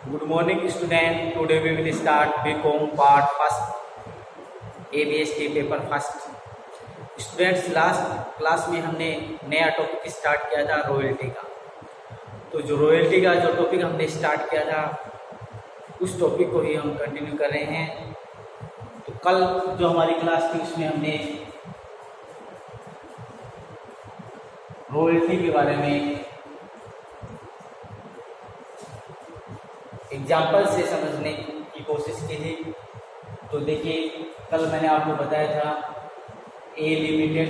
Good morning student. Today we will start BCom part first ABST paper first. Students last class में हमने नया topic start किया था royalty का। तो जो रॉयल्टी का जो टॉपिक हमने स्टार्ट किया था उस टॉपिक को ही हम कंटिन्यू कर रहे हैं। तो कल जो हमारी क्लास थी उसमें हमने रॉयल्टी के बारे में एग्जाम्पल से समझने की कोशिश की थी। तो देखिए कल मैंने आपको बताया था ए लिमिटेड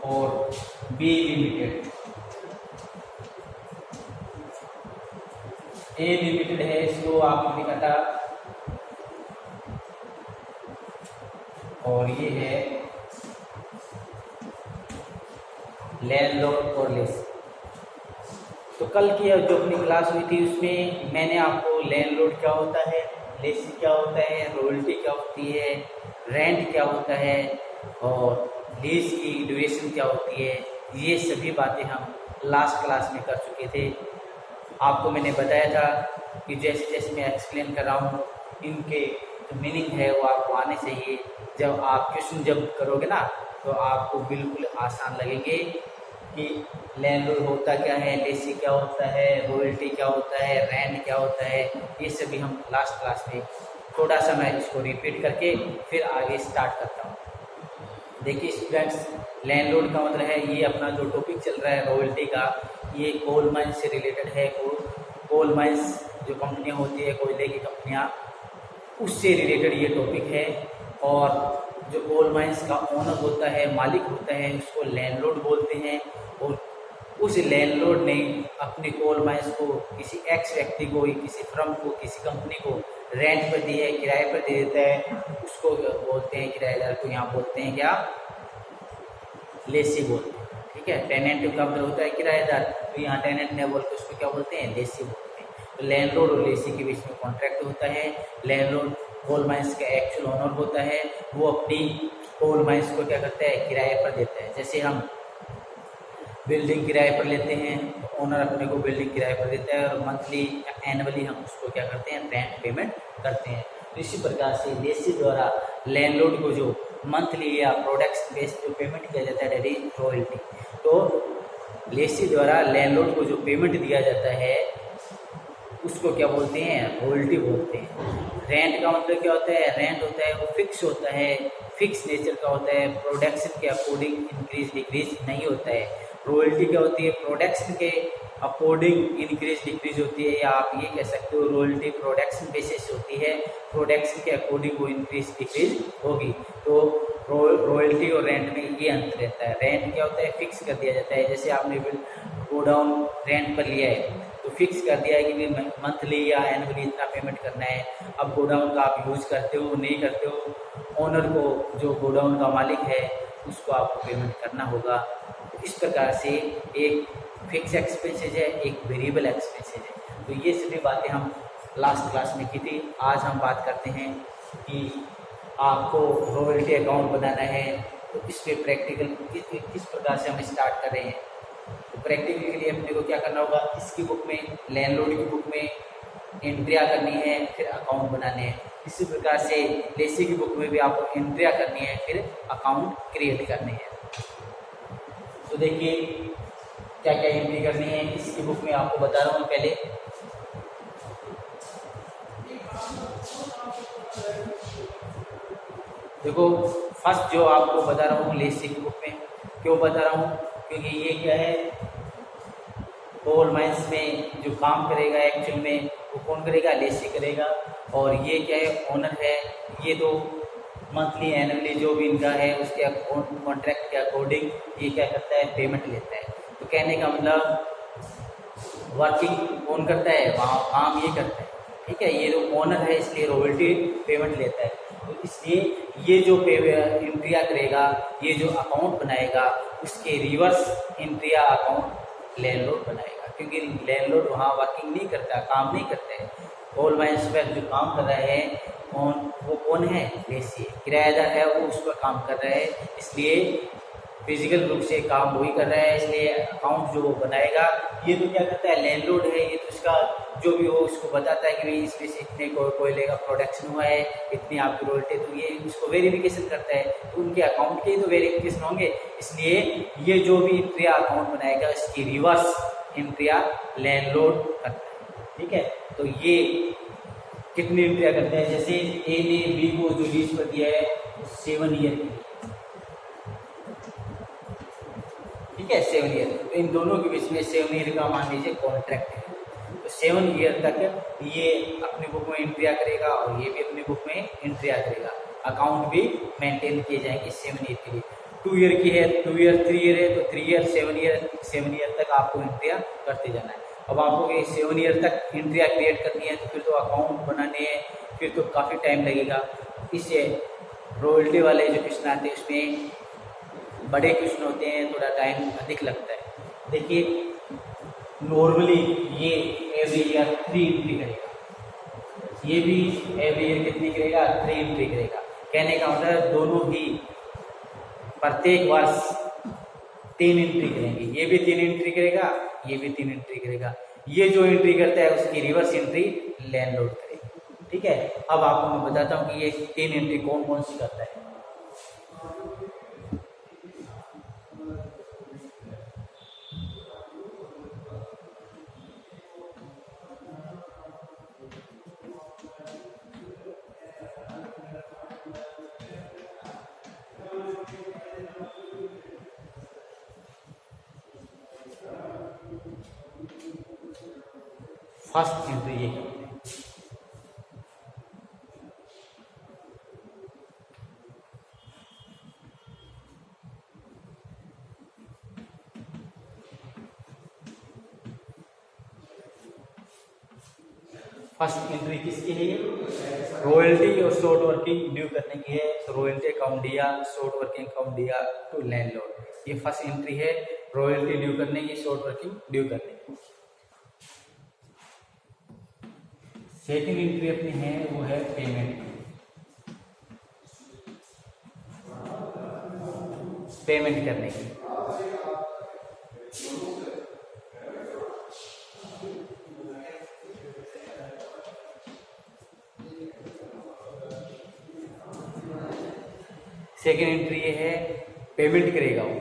और बी लिमिटेड। ए लिमिटेड है, इसको आपने लिखा था, और ये है लैंडलॉर्ड और लीज। तो कल की जो अपनी क्लास हुई थी उसमें मैंने आपको लैंडलॉर्ड क्या होता है, लेसी क्या होता है, रॉयल्टी क्या होती है, रेंट क्या होता है और लीज की ड्यूरेशन क्या होती है, ये सभी बातें हम लास्ट क्लास में कर चुके थे। आपको मैंने बताया था कि जैसे जैसे मैं एक्सप्लेन कर रहा हूँ इनके जो मीनिंग है वो आपको आने चाहिए। जब आप क्वेश्चन जब करोगे ना तो आपको बिल्कुल आसान लगेंगे कि लैंडलॉर्ड होता क्या है, लेसी क्या होता है, रॉयल्टी क्या होता है, रेंट क्या होता है, ये सभी हम लास्ट क्लास में थोड़ा सा मैं इसको रिपीट करके फिर आगे स्टार्ट करता हूँ। देखिए स्टूडेंट्स, लैंडलॉर्ड का मतलब है ये अपना जो टॉपिक चल रहा है रॉयल्टी का, ये कोल माइंस से रिलेटेड है। कोल माइंस जो कंपनियाँ होती है, कोयले की कंपनियाँ, उससे रिलेटेड ये टॉपिक है। और जो कोल माइंस का ओनर होता है, मालिक होता है, उसको लैंडलॉर्ड बोलते हैं। और उस लैंडलॉर्ड ने अपने कोल माइंस को किसी एक्स व्यक्ति को, किसी फर्म को, किसी कंपनी को रेंट पर दिए, किराए पर दे देता है, उसको बोलते हैं किराएदार को। यहाँ बोलते हैं क्या, लेसी बोलते हैं। ठीक है, टेनेंट का मतलब होता है किराएदार, तो यहाँ टेनेंट ने बोल के उसको क्या बोलते हैं, लेसी बोलते हैं। तो लैंडलॉर्ड और लेसी के बीच में कॉन्ट्रैक्ट होता है। लैंडलॉर्ड कोल माइंस का एक्चुअल ओनर होता है, वो अपनी कोल माइंस को क्या करता है, किराए पर देता है। जैसे हम बिल्डिंग किराए पर लेते हैं तो ओनर अपने को बिल्डिंग किराए पर देता है और मंथली या एनुअली हम उसको क्या करते हैं, रेंट पेमेंट करते हैं। तो इसी प्रकार से लेसी द्वारा लैंडलॉर्ड को जो मंथली या प्रोडक्ट्स बेस्ड जो पेमेंट किया जाता है दैट इज रॉयल्टी। तो लेसी द्वारा लैंडलॉर्ड को जो पेमेंट दिया जाता है उसको क्या बोलते हैं, रॉयल्टी बोलते हैं। रेंट का मतलब क्या होता है, रेंट होता है वो फिक्स होता है, फिक्स नेचर का होता है, प्रोडक्शन के अकॉर्डिंग इंक्रीज डिक्रीज नहीं होता है। रॉयल्टी क्या होती है, प्रोडक्शन के अकॉर्डिंग इंक्रीज डिक्रीज होती है, या आप ये कह सकते हो रॉयल्टी प्रोडक्शन बेसिस होती है, प्रोडक्शन के अकॉर्डिंग वो इंक्रीज डिक्रीज होगी। तो रॉयल्टी और रेंट में ये अंतर रहता है। रेंट क्या होता है, फिक्स कर दिया जाता है। जैसे आपने गोडाउन रेंट पर लिया है तो फिक्स कर दिया है कि मंथली या एनुअली इतना पेमेंट करना है। अब गोडाउन का आप यूज करते हो नहीं करते हो, ओनर को, जो गोडाउन का मालिक है, उसको आपको पेमेंट करना होगा। इस प्रकार से एक फिक्स एक्सपेंसेज है, एक वेरिएबल एक्सपेंसेज है। तो ये सभी बातें हम लास्ट क्लास में की थी। आज हम बात करते हैं कि आपको रॉयल्टी अकाउंट बनाना है तो इस पर प्रैक्टिकल किस प्रकार से हम स्टार्ट कर रहे हैं। तो प्रैक्टिकल के लिए अपने को क्या करना होगा, इसकी बुक में, लैंडलॉर्ड की बुक में एंट्रियाँ करनी है, फिर अकाउंट बनाने हैं। इसी प्रकार से लेसी की बुक में भी आपको एंट्रियाँ करनी है, फिर अकाउंट क्रिएट करने हैं। तो देखिए क्या क्या एंट्री करनी है इसकी बुक में आपको बता रहा हूँ। पहले देखो, फर्स्ट जो आपको बता रहा हूँ लेसी की बुक में, क्यों बता रहा हूँ, क्योंकि ये क्या है, कोल माइंस में जो काम करेगा एक्चुअल में वो कौन करेगा, लेसी करेगा। और ये क्या है, ओनर है। ये तो मंथली एनुअली जो भी इनका है उसके कॉन्ट्रैक्ट के अकॉर्डिंग ये क्या करता है, पेमेंट लेता है। तो कहने का मतलब वर्किंग कौन करता है, वहाँ काम ये करता है। ठीक है, ये जो ओनर है इसलिए रॉयल्टी पेमेंट लेता है। तो इसलिए ये जो एंट्रिया करेगा, ये जो अकाउंट बनाएगा, उसके रिवर्स एंट्रिया अकाउंट लैंडलॉर्ड बनाएगा, क्योंकि लैंडलॉर्ड वहाँ वर्किंग नहीं करता, काम नहीं करता है। कोल माइंस पर जो काम कर रहा है वो कौन है, लेसी। किराएदार है वो उस पर काम कर रहा है, इसलिए फिजिकल रूप से काम वही कर रहा है, इसलिए अकाउंट जो वो बनाएगा, ये तो क्या करता है, लैंडलॉर्ड है, ये तो उसका जो भी हो उसको बताता है कि भाई इसमें से इतने कोयले का प्रोडक्शन हुआ है, इतनी आपकी रॉयल्टी, तो ये उसको वेरिफिकेशन करता है, तो उनके अकाउंट के तो वेरिफिकेशन होंगे, इसलिए ये जो भी इंट्रिया अकाउंट बनाएगा इसकी रिवर्स इंट्रिया लैंडलॉर्ड करता है। ठीक है, तो ये कितनी इंट्रिया करते हैं, जैसे ए ने बी को जो लीज पर दिया है 7 ईयर, ठीक है 7 ईयर, तो इन दोनों के बीच में 7 ईयर का मान लीजिए कॉन्ट्रैक्ट है, तो 7 ईयर तक ये अपनी बुक में एंट्रिया करेगा और ये भी अपनी बुक में एंट्रिया करेगा, अकाउंट भी मेंटेन किए जाएंगे 7 ईयर के लिए। 2 ईयर की है, 2 ईयर 3 ईयर है, तो 3 ईयर 7 ईयर तक आपको एंट्रिया करते जाना है। अब आपको ये 7 ईयर तक एंट्रिया क्रिएट करनी है, तो फिर तो अकाउंट बनाने हैं, फिर तो काफ़ी टाइम लगेगा। इससे रॉयल्टी वाले जो क्वेश्चन आते हैं उसमें बड़े क्वेश्चन होते हैं, थोड़ा टाइम अधिक लगता है। देखिए नॉर्मली ये एवरी ईयर 3 एंट्री करेगा, ये भी एवरी ईयर कितनी करेगा, 3 एंट्री करेगा। कहने का मतलब दोनों ही प्रत्येक वर्ष 3 एंट्री करेंगे, ये भी 3 एंट्री करेगा, ये भी 3 एंट्री करेगा। ये जो एंट्री करता है उसकी रिवर्स एंट्री लैंडलॉर्ड करेगा। ठीक है, अब आपको मैं बताता हूँ कि ये 3 एंट्री कौन कौन सी करता है। फर्स्ट एंट्री ये करते हैं, फर्स्ट एंट्री किसकी है, रॉयल्टी और शॉर्ट वर्किंग ड्यू करने की है, तो रॉयल्टी अकाउंट दिया, शॉर्ट वर्किंग अकाउंट दिया टू लैंडलॉर्ड, ये फर्स्ट एंट्री है, रॉयल्टी ड्यू करने की, शॉर्ट वर्किंग ड्यू करने की। सेकेंड एंट्री अपनी है वो है पेमेंट, पेमेंट करने की। सेकेंड एंट्री ये है पेमेंट करेगा वो,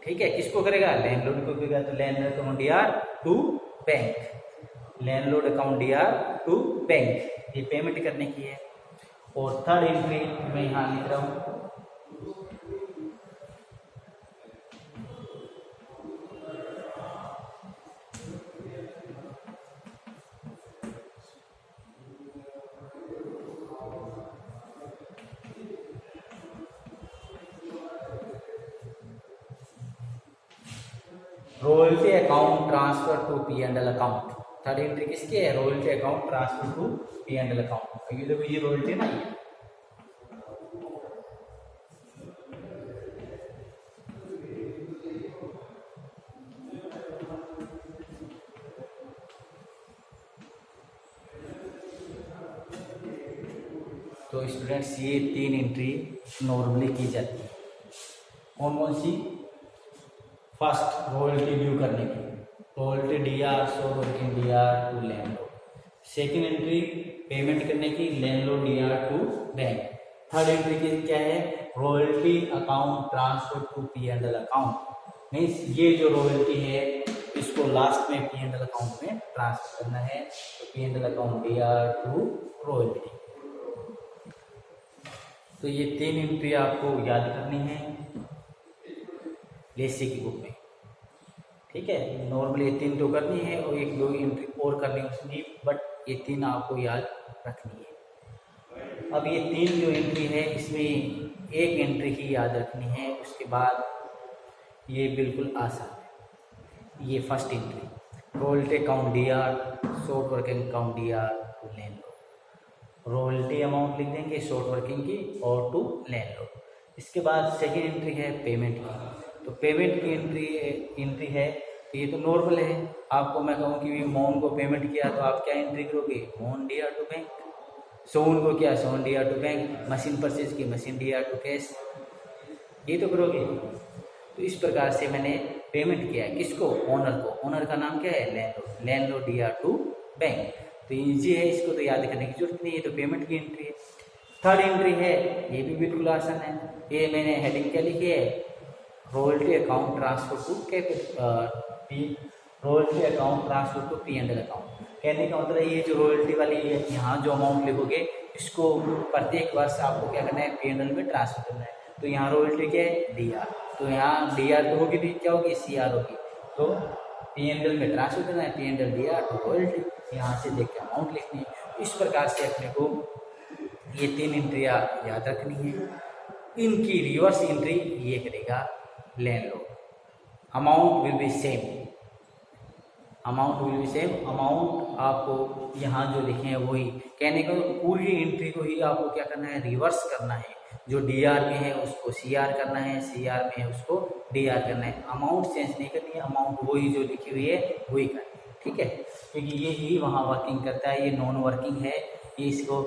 ठीक है, किसको करेगा, लैंडलॉर्ड को करेगा, तो landlord account DR to bank, landlord account DR to bank, ये पेमेंट करने की है। और थर्ड एंट्री मैं यहाँ लिख रहा हूँ, royalty account transfer to P and L account. Third entry किसकी है, royalty account transfer to P and L account. ये देखो ये रॉयल्टी ना, ये तो स्टूडेंट्स ये 3 एंट्री नॉर्मली की जाती है। कौन कौन सी, फर्स्ट रॉयल्टी ड्यू करने की, royalty DR short working DR to landlord. Second entry payment करने की, landlord DR to bank. Third entry की क्या है, royalty account transfer to P and L account. Means ये जो रॉयल्टी है इसको लास्ट में पी एंड एल अकाउंट में ट्रांसफर करना है, तो P and L account DR to royalty. तो ये 3 एंट्री आपको याद करनी है लेसी की बुक में, ठीक है। नॉर्मली 3 तो करनी है और 1-2 एंट्री और करनी है उसमें, बट ये 3 आपको याद रखनी है। अब ये 3 जो एंट्री है इसमें एक एंट्री ही याद रखनी है, उसके बाद ये बिल्कुल आसान है। ये first entry, royalty account DR short working account DR to landlord, royalty amount लिख देंगे शॉर्ट वर्किंग की और टू लैंडलॉर्ड। इसके बाद सेकेंड एंट्री है पेमेंट की, तो पेमेंट की एंट्री है, तो ये तो नॉर्मल है। आपको मैं कहूँ कि मोहन को पेमेंट किया तो आप क्या एंट्री करोगे, Mohan DR to bank. Sohan को किया, Sohan DR to bank. Machine purchase की, मशीन डीआर टू कैश, ये तो करोगे। तो इस प्रकार से मैंने पेमेंट किया है किसको, ओनर को। ओनर का नाम क्या है, landlord. Landlord DR to bank. तो ईजी है, इसको तो याद करने की जरूरत नहीं है, तो पेमेंट की एंट्री है। थर्ड एंट्री है, ये भी बिल्कुल आसान है। ये मैंने हेडिंग क्या लिखी है, royalty account transfer to royalty account transfer to P&L account. कहने का मतलब ये जो रॉयल्टी वाली है, यहाँ जो अमाउंट लिखोगे इसको प्रत्येक वर्ष आपको क्या करना है, P&L में ट्रांसफर करना है। तो यहाँ रॉयल्टी क्या है, DR। तो यहाँ DR तो होगी भी, क्या होगी, CR होगी। तो P&L में ट्रांसफर करना है, P&L DR टू रॉयल्टी। यहाँ से देख के अमाउंट लिखनी है। इस प्रकार से अपने को ये 3 एंट्रियाँ याद रखनी है। इनकी रिवर्स एंट्री ये करेगा landlord. Amount will be same, amount आपको यहाँ जो लिखे हैं वही। कहने का पूरी एंट्री को ही आपको क्या करना है, रिवर्स करना है। जो DR में है उसको CR करना है, CR में है उसको DR करना है। अमाउंट चेंज नहीं करनी है, अमाउंट वही जो लिखी हुई है वही करनी है, ठीक है। क्योंकि ये ही वहाँ वर्किंग करता है, ये नॉन वर्किंग है। ये इसको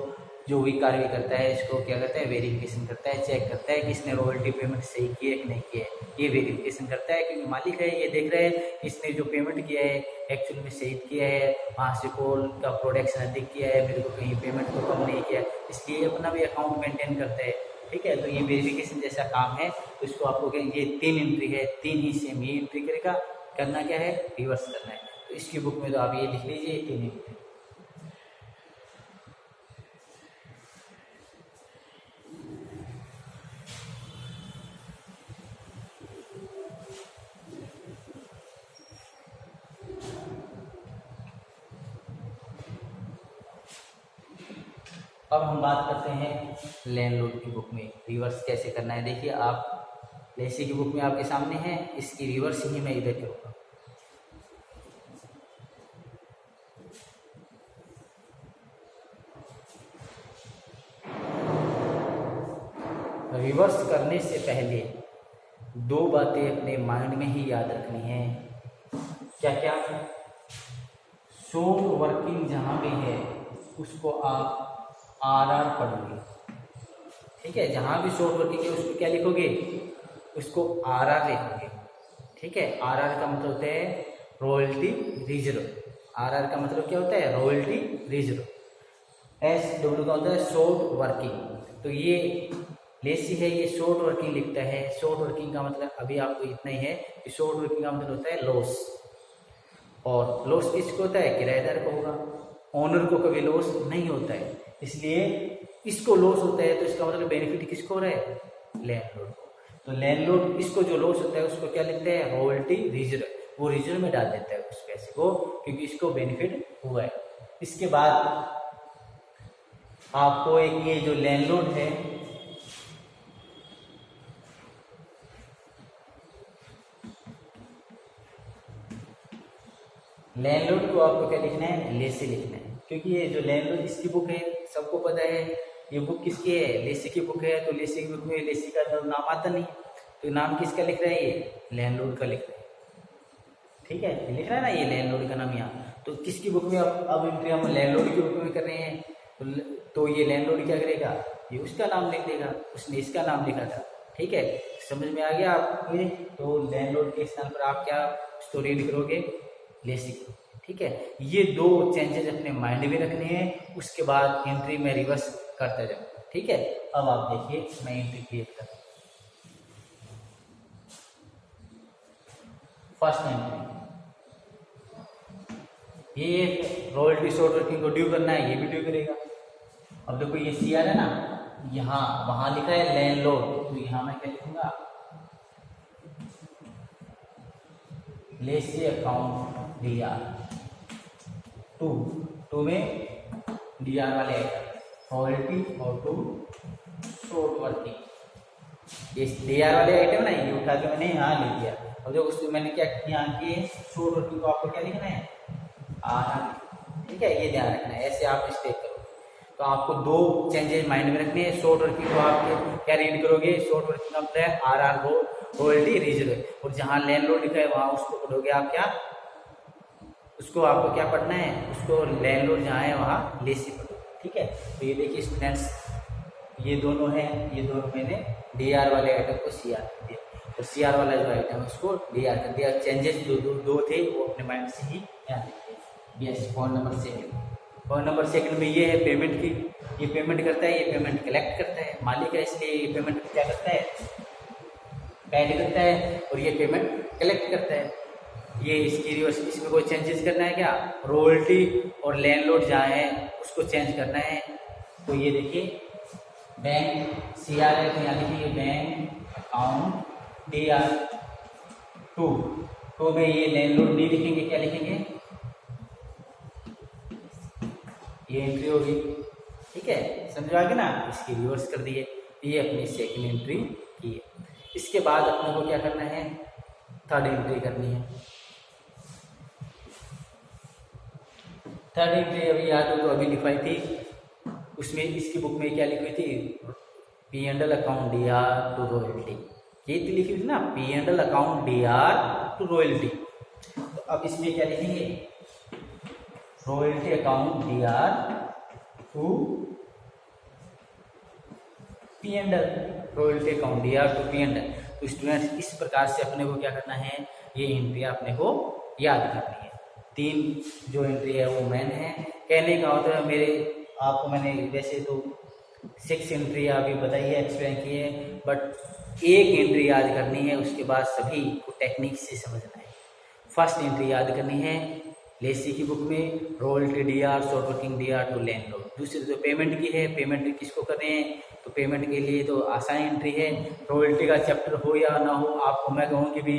जो भी कार्य करता है इसको क्या करता है, वेरिफिकेशन करता है, चेक करता है कि इसने रॉयल्टी पेमेंट सही की है कि नहीं की है। ये वेरिफिकेशन करता है क्योंकि मालिक है, ये देख रहे हैं इसने जो पेमेंट किया है एक्चुअल में सही किया है, वहाँ से कॉल का प्रोडक्शन अधिक किया है, मेरे को कहीं पेमेंट को कम नहीं किया, इसलिए अपना भी अकाउंट मेंटेन करता है, ठीक है। तो ये वेरिफिकेशन जैसा काम है। तो इसको आपको क्या, ये 3 एंट्री है, 3 ही सेम ये एंट्री करेगा। करना क्या है, रिवर्स करना है। तो इसकी बुक में तो आप ये लिख लीजिए 3 एंट्री। अब हम बात करते हैं लैंडलॉर्ड की बुक में रिवर्स कैसे करना है। देखिए आप लेसी की बुक में आपके सामने है, इसकी रिवर्स ही मैं इधर करूँगा। रिवर्स करने से पहले 2 बातें अपने माइंड में ही याद रखनी है। क्या क्या, शॉर्ट वर्किंग जहाँ भी है उसको आप RR पढ़ोगे, ठीक है। जहाँ भी शॉर्ट वर्किंग है उसको क्या लिखोगे, उसको RR लिखोगे, ठीक है। RR का मतलब होता है रॉयल्टी रिजर्व। RR का मतलब क्या होता है, रॉयल्टी रिजर्व। SW का होता है शॉर्ट वर्किंग। तो ये लेसी है, ये शॉर्ट वर्किंग लिखता है। शॉर्ट वर्किंग का मतलब अभी आपको इतना ही है कि शॉर्ट वर्किंग का मतलब होता है लॉस। और लॉस किसको होता है, किराएदार को होगा। ओनर को कभी लॉस नहीं होता है, इसलिए इसको लॉस होता है। तो इसका मतलब बेनिफिट किसको हो रहा है, लैंडलॉर्ड को। तो लैंडलॉर्ड इसको जो लॉस होता है उसको क्या लिखता है, रॉयल्टी रिजर्व। वो रिजर्व में डाल देता है उस पैसे को, क्योंकि इसको बेनिफिट हुआ है। इसके बाद आपको एक ये जो लैंडलॉर्ड है, लैंडलॉर्ड को आपको क्या लिखना है, लेसी लिखना है। क्योंकि ये जो लैंडलॉर्ड इसकी बुक है, सबको पता है ये बुक किसकी है, लेसी की बुक है। तो लेसी की बुक में लेसी का तो नाम आता नहीं, तो नाम किसका लिख रहा है, ये लैंडलॉर्ड का लिख रहा है, ठीक है। लिख रहा है ना ये लैंडलॉर्ड का नाम यहाँ। तो किसकी बुक में अब एंट्री हम लैंडलॉर्ड की बुक में कर रहे हैं। तो ये लैंडलॉर्ड क्या करेगा, ये उसका नाम लिख देगा, उसने इसका नाम लिखा था, ठीक है। समझ में आ गया आपको। तो लैंडलॉर्ड के स्थान पर आप क्या स्टोरी लिख लोगे, लेसी, ठीक है। ये 2 चेंजेस अपने माइंड में रखने हैं। उसके बाद एंट्री में रिवर्स करता जाऊँ, ठीक है। अब आप देखिए मैं एंट्री क्रिएट करता हूँ। फर्स्ट एंट्री, ये रॉयल्टी शॉर्ट वर्किंग को ड्यू करना है, ये भी ड्यू करेगा। अब देखो ये CR है ना, यहाँ वहां लिखा है लैंडलॉर्ड, तो यहाँ मैं क्या लिखूंगा, लेसी अकाउंट DR टू में DR वाले आइटम रॉयल्टी और 2 शॉर्ट वर्किंग। ये DR वाले आइटम ना, ये उठा के मैंने यहाँ लिख दिया। और जो उसमें मैंने क्या यहाँ किए, शॉर्ट वर्किंग को आपको क्या लिखना है, RR, ठीक है। ये ध्यान रखना है, ऐसे आप मिस्टेक करो। तो आपको 2 चेंजेस माइंड में रखने हैं। शॉर्ट वर्किंग को आप क्या रीड करोगे, शॉर्ट वर्किंग का मतलब है RR रॉयल्टी रिजर्व। और जहाँ लैंडलॉर्ड लिखा है वहाँ उसको पढ़ोगे आप क्या, उसको आपको क्या पढ़ना है, उसको लैंडलॉर्ड जहाँ है वहाँ लेसी पढ़ो, ठीक है। तो ये देखिए स्टूडेंट्स, ये दोनों हैं, ये दोनों मैंने DR वाले आइटम को CR दिया। और CR वाला जो आइटम है उसको DR कर दिया। चेंजेस दो थे वो अपने माइंड से ही याद रखिए। Yes, point number second. Point number second में ये है पेमेंट की। ये पेमेंट करता है, ये पेमेंट कलेक्ट करता है, मालिक है इसलिए ये पेमेंट क्या करता है, पेड करता है, और ये पेमेंट कलेक्ट करता है। ये इसकी रिवर्स, इसमें कोई चेंजेस करना है क्या, रॉयल्टी और लैंडलॉर्ड जहाँ है उसको चेंज करना है। तो ये देखिए बैंक CR है तो यहाँ लिखिए बैंक अकाउंट DR2। तो में ये लैंडलॉर्ड नहीं लिखेंगे, क्या लिखेंगे, ये एंट्री होगी। ठीक है, समझ आ गया ना। इसकी रिवर्स कर दिए, ये अपनी सेकंड एंट्री की है। इसके बाद अपने को क्या करना है, थर्ड एंट्री करनी है। थर्ड एंट्री अभी याद हो तो अभी लिखवाई थी, उसमें इसकी बुक में क्या लिखी थी, P&L account DR to royalty, ये तो लिखी थी ना, P&L account DR to royalty. तो अब इसमें क्या लिखेंगे, royalty account DR to P&L, royalty account DR to P&L। तो स्टूडेंट्स इस प्रकार से अपने को क्या करना है, ये एंट्री अपने को याद करनी है। तीन जो एंट्री है वो मेन है। कहने का होता है मेरे, आपको मैंने वैसे तो 6 एंट्री अभी बताई है, एक्सप्लेन की है, बट एक एंट्री याद करनी है, उसके बाद सभी को टेक्निक से समझना है। फर्स्ट एंट्री याद करनी है लेसी की बुक में, royalty DR, short working DR to landlord. दूसरी जो पेमेंट की है, पेमेंट किसको करनी है, तो पेमेंट के लिए तो आसान एंट्री है। रॉयल्टी का चैप्टर हो या ना हो, आपको मैं कहूँ कि भी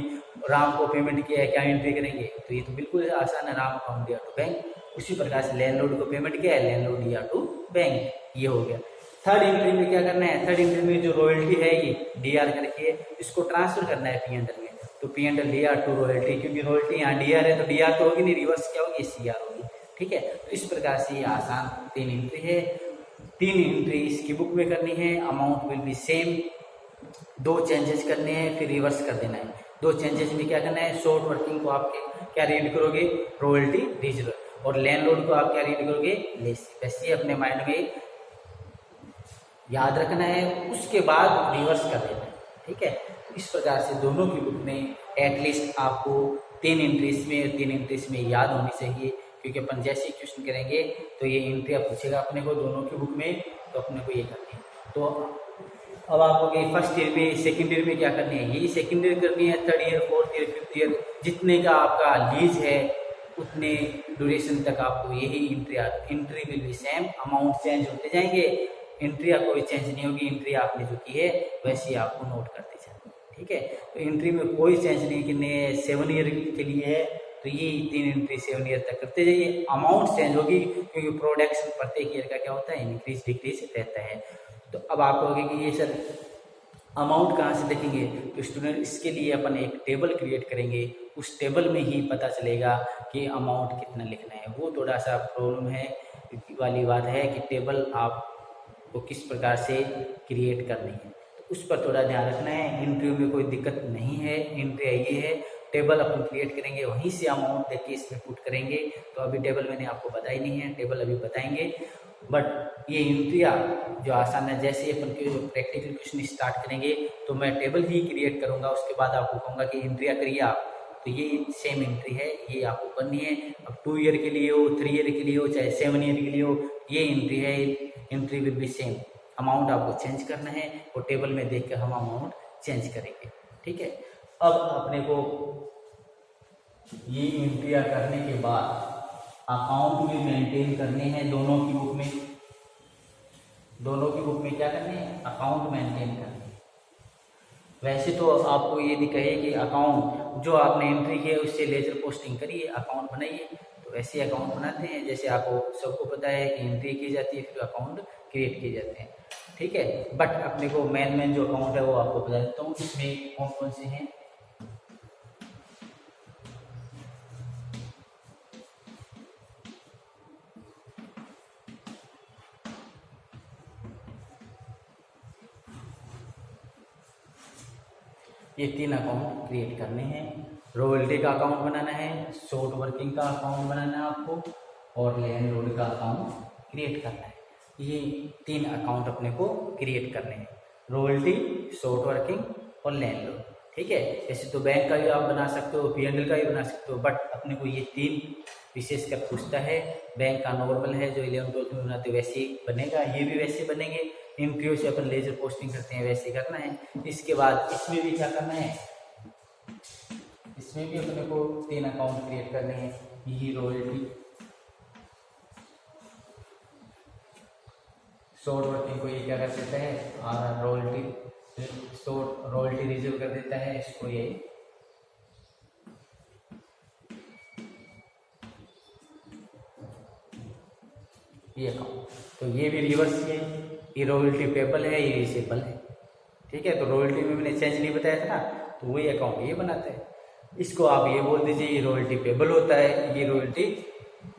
राम को पेमेंट किया है, क्या एंट्री करेंगे, तो ये तो बिल्कुल आसान है, Ram account DR to bank. उसी प्रकार से लैंडलॉर्ड को पेमेंट किया है, लैंडलॉर्ड DR टू बैंक, ये हो गया। थर्ड एंट्री में क्या करना है, थर्ड एंट्री में जो रॉयल्टी है ये DR करके इसको ट्रांसफर करना है P&L में। तो P&L DR टू रॉयल्टी, क्योंकि रॉयल्टी यहाँ DR है तो DR तो होगी नहीं, रिवर्स क्या होगी, CR होगी। ठीक है, तो इस प्रकार से ये आसान 3 एंट्री है। 3 एंट्री इसकी बुक में करनी है, amount will be same. 2 changes करने हैं, फिर रिवर्स कर देना है। 2 चेंजेस में क्या करना है, शॉर्ट वर्किंग को आप क्या रीड करोगे, रॉयल्टी रीजनल, और लैंडलॉर्ड को आप क्या रीड करोगे, लेसी। वैसे अपने माइंड में याद रखना है, उसके बाद रिवर्स कर देना है। ठीक है, इस प्रकार से दोनों की बुक में एटलीस्ट आपको 3 एंट्रीज में 3 एंट्रीज में याद होनी चाहिए, क्योंकि अपन जैसे क्वेश्चन करेंगे तो ये एंट्री पूछेगा अपने को दोनों की बुक में, तो अपने को ये करनी है। तो अब आपको फर्स्ट ईयर में, सेकेंड ईयर में क्या करनी है, यही सेकेंड ईयर करनी है, third year, fourth year, fifth year, जितने का आपका लीज है उतने ड्यूरेशन तक आपको यही entry will be same. Amount change होते जाएंगे, एंट्री आपको कोई चेंज नहीं होगी, एंट्री आपने जो की है वैसे आपको नोट करते जाए। ठीक है, तो एंट्री में कोई चेंज नहीं, कि 7 ईयर के लिए है तो ये 3 एंट्री 7 ईयर तक करते जाइए। अमाउंट चेंज होगी क्योंकि प्रोडक्शन प्रत्येक ईयर का क्या होता है, इंक्रीज डिक्रीज रहता है। तो अब आप कहोगे कि ये सर अमाउंट कहाँ से देखेंगे, तो स्टूडेंट इसके लिए अपन एक टेबल क्रिएट करेंगे, उस टेबल में ही पता चलेगा कि अमाउंट कितना लिखना है। वो थोड़ा सा प्रॉब्लम है वाली बात है कि टेबल आपको किस प्रकार से क्रिएट करनी है, तो उस पर थोड़ा ध्यान रखना है। इंटरव्यू में कोई दिक्कत नहीं है, इंटरव्यू ये है टेबल अपन क्रिएट करेंगे, वहीं से अमाउंट देख के इसमें पुट करेंगे। तो अभी टेबल मैंने आपको बताई नहीं है, टेबल अभी बताएंगे। बट ये एंट्रिया जो आसान है, जैसे अपन के जो प्रैक्टिकल क्वेश्चन स्टार्ट करेंगे तो मैं टेबल ही क्रिएट करूंगा, उसके बाद आपको कहूँगा कि एंट्रिया करिए आप, तो ये सेम एंट्री है, ये आपको करनी है। अब 2 ईयर के लिए हो, 3 ईयर के लिए हो, चाहे 7 ईयर के लिए हो, ये एंट्री है, entry will be same. Amount आपको चेंज करना है और टेबल में देख कर हम अमाउंट चेंज करेंगे। ठीक है, अब अपने को ये एंट्रिया करने के बाद अकाउंट भी मेंटेन करने हैं दोनों की बुक में। दोनों की बुक में क्या करने हैं, अकाउंट मेंटेन करने हैं। वैसे तो आपको ये कहे कि अकाउंट जो आपने एंट्री की है उससे लेजर पोस्टिंग करिए, अकाउंट बनाइए, तो वैसे अकाउंट बनाते हैं जैसे आपको सबको पता है कि एंट्री की जाती है फिर अकाउंट क्रिएट किए जाते हैं। ठीक है, बट अपने को मेन जो अकाउंट है वो आपको बता देता हूँ, इसमें कौन कौन से हैं। ये 3 अकाउंट क्रिएट करने हैं। रॉयल्टी का अकाउंट बनाना है, शॉर्ट वर्किंग का अकाउंट बनाना है आपको, और लैंडलॉर्ड का अकाउंट क्रिएट करना है। ये 3 अकाउंट अपने को क्रिएट करने हैं, रॉयल्टी, शॉर्ट वर्किंग और लैंडलॉर्ड। ठीक है। ऐसे तो बैंक का भी आप बना सकते हो, P&L का भी बना सकते हो, बट अपने को ये 3 विशेषकर पूछता है। बैंक का नॉर्मल है जो 11th-12th में बनाते वैसे ही बनेगा, ये भी वैसे बनेंगे। MTO से अपन लेजर पोस्टिंग करते हैं वैसे करना है। इसके बाद इसमें भी क्या करना है, इसमें भी अपने को 3 अकाउंट क्रिएट करने हैं। ये रॉयल्टी, शॉर्ट वर्किंग को ये क्या कर देता है, RR royalty, short royalty reserve कर देता है इसको ये अकाउंट। तो ये भी रिवर्स है, ये रॉयल्टी पेबल है, ये रिसीवेबल है। ठीक है, तो रॉयल्टी में मैंने चेंज नहीं बताया था ना, तो वही अकाउंट ये बनाता है। इसको आप ये बोल दीजिए ये रॉयल्टी पेबल होता है, ये रॉयल्टी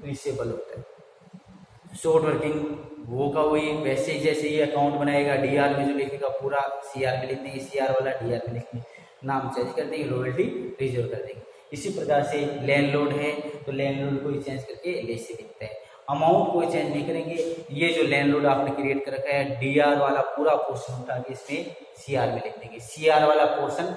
रिसीवेबल होता है। शॉर्ट वर्किंग वो का वही वैसे ही जैसे ये अकाउंट बनाएगा, डीआर में जो लिखेगा पूरा सीआर में लिख देंगे, सीआर वाला डीआर में लिख देंगे, नाम चेंज कर देंगे, रॉयल्टी रिजर्व कर देंगे। इसी प्रकार से लैंडलॉर्ड है तो लैंडलॉर्ड को ही चेंज करके लेसी लिखते हैं। अमाउंट कोई चेंज नहीं करेंगे, ये जो लैंडलॉर्ड आपने क्रिएट कर रखा है डीआर वाला पूरा पोर्शन उठा के इसमें सीआर में लिख देंगे, सीआर वाला पोर्शन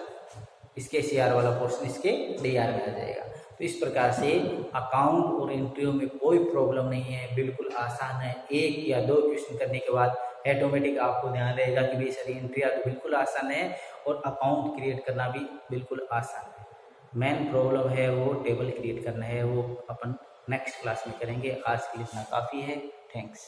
इसके, सीआर वाला पोर्शन इसके डीआर में आ जाएगा। तो इस प्रकार से अकाउंट और एंट्रियों में कोई प्रॉब्लम नहीं है, बिल्कुल आसान है। 1 या 2 क्वेश्चन करने के बाद ऑटोमेटिक आपको ध्यान रहेगा कि भाई सारी एंट्रियाँ तो बिल्कुल आसान है और अकाउंट क्रिएट करना भी बिल्कुल आसान है। मेन प्रॉब्लम है वो टेबल क्रिएट करना है, वो अपन नेक्स्ट क्लास में करेंगे। आज के लिए इतना काफ़ी है। थैंक्स।